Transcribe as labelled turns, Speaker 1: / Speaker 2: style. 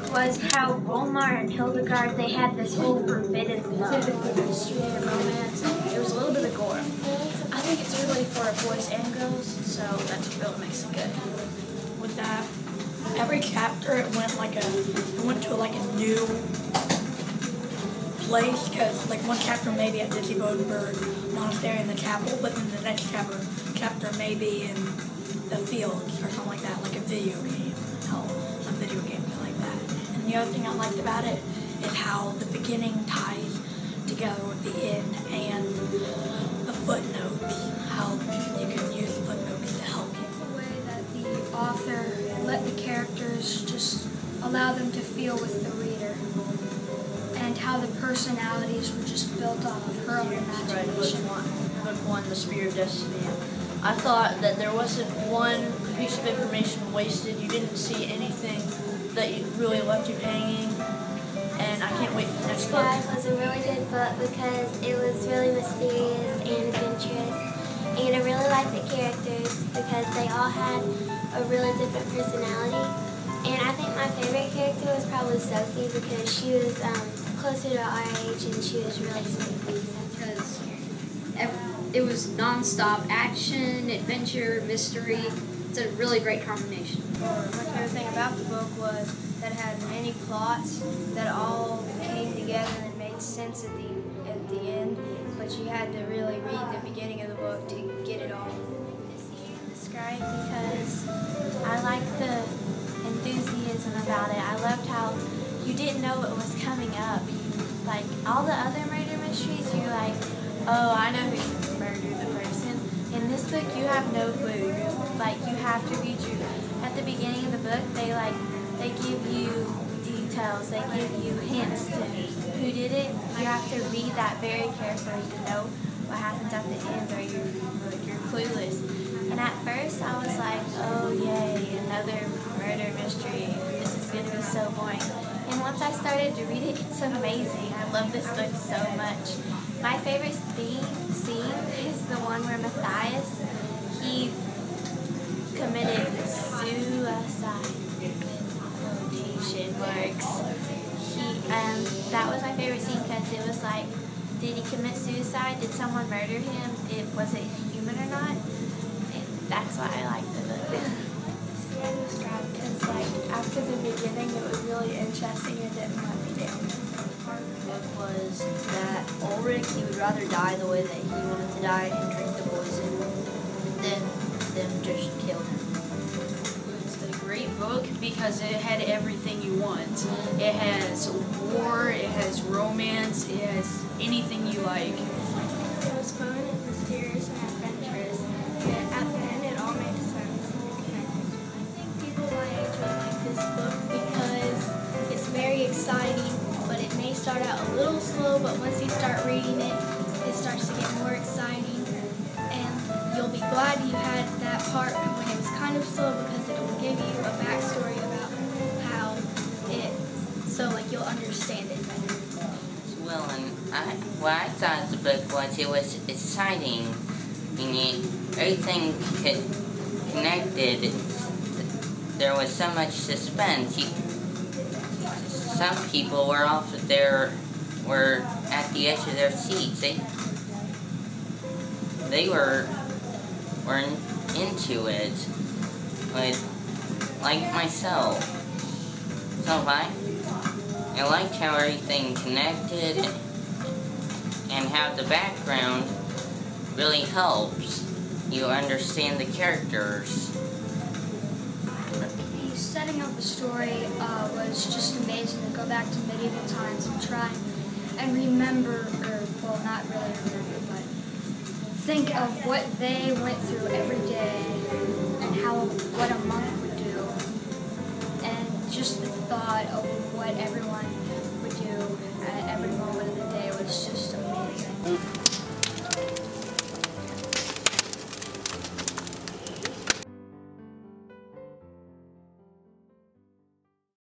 Speaker 1: was how Volmar and Hildegard, they had this whole forbidden mystery and romance. There was a little bit of gore. I think it's really for boys and girls, so that's what really makes it good.
Speaker 2: With that, every chapter it went to like a new place, because like one chapter may be at Dizzy Bodenberg Monastery in the chapel, but then the next chapter may be in the fields or something like that, like a video game. Some video game like that. And the other thing I liked about it is how the beginning ties together with the end and the footnotes, how you can use footnotes to help you.
Speaker 3: The way that the author let the characters just allow them to feel with the reader, and how the personalities were just built off of her own imagination.
Speaker 4: Book 1, The Spear of Destiny. I thought that there wasn't one piece of information wasted. You didn't see anything that you really left you hanging, and I can't wait for the next book.
Speaker 5: Scribe was a really good book because it was really mysterious and adventurous, and I really liked the characters because they all had a really different personality. And I think my favorite character was probably Sophie because she was closer to our age and she was really sweet.
Speaker 6: Because it was non-stop action, adventure, mystery. It's a really great combination.
Speaker 3: My favorite thing about the book was that it had many plots that all came together and made sense at the end, but you had to really read the beginning of the book to get it all.
Speaker 5: The Seer and The Scribe because I liked the enthusiasm about it. I loved how you didn't know what was coming up. Like all the other murder mysteries, you're like, oh, I know who's murdered the person. In this book, you have no clue. You have to read at the beginning of the book. They give you details. They give you hints to who did it. You have to read that very carefully to know what happens at the end, or you're clueless. And at first, I was like, oh yay, another murder mystery. This is going to be so boring. And once I started to read it, it's amazing. I love this book so much. My favorite scene is the one where Matthias, he committed suicide, in quotation marks. That was my favorite scene because it was like, did he commit suicide? Did someone murder him? Was it human or not? And that's why I like the book. Seer and The Scribe because after the beginning it was really interesting and didn't let me down.
Speaker 4: It was that Ulrich, he would rather die the way that he wanted to die and drink the poison than just kill him.
Speaker 7: It's a great book because it had everything you want. It has war, it has romance, it has anything you like.
Speaker 5: It was fun and mysterious and adventurous, and at the end it all made sense. I think people my age will like this book because it's very exciting, but it may start out a little slow, but once you start reading it, it starts to get more exciting, and you'll be glad you had that part when it was kind of slow because it will give you a backstory about how so you'll understand it better.
Speaker 8: Well, and what I thought of the book was it was exciting, and everything connected. There was so much suspense. Some people were were at the edge of their seats. They were into it, but like myself. So I liked how everything connected and how the background really helps you understand the characters.
Speaker 3: The setting of the story was just amazing to go back to medieval times and try and remember, well, not really remember, but think of what they went through every day and what a monk would do, and just the thought of what everyone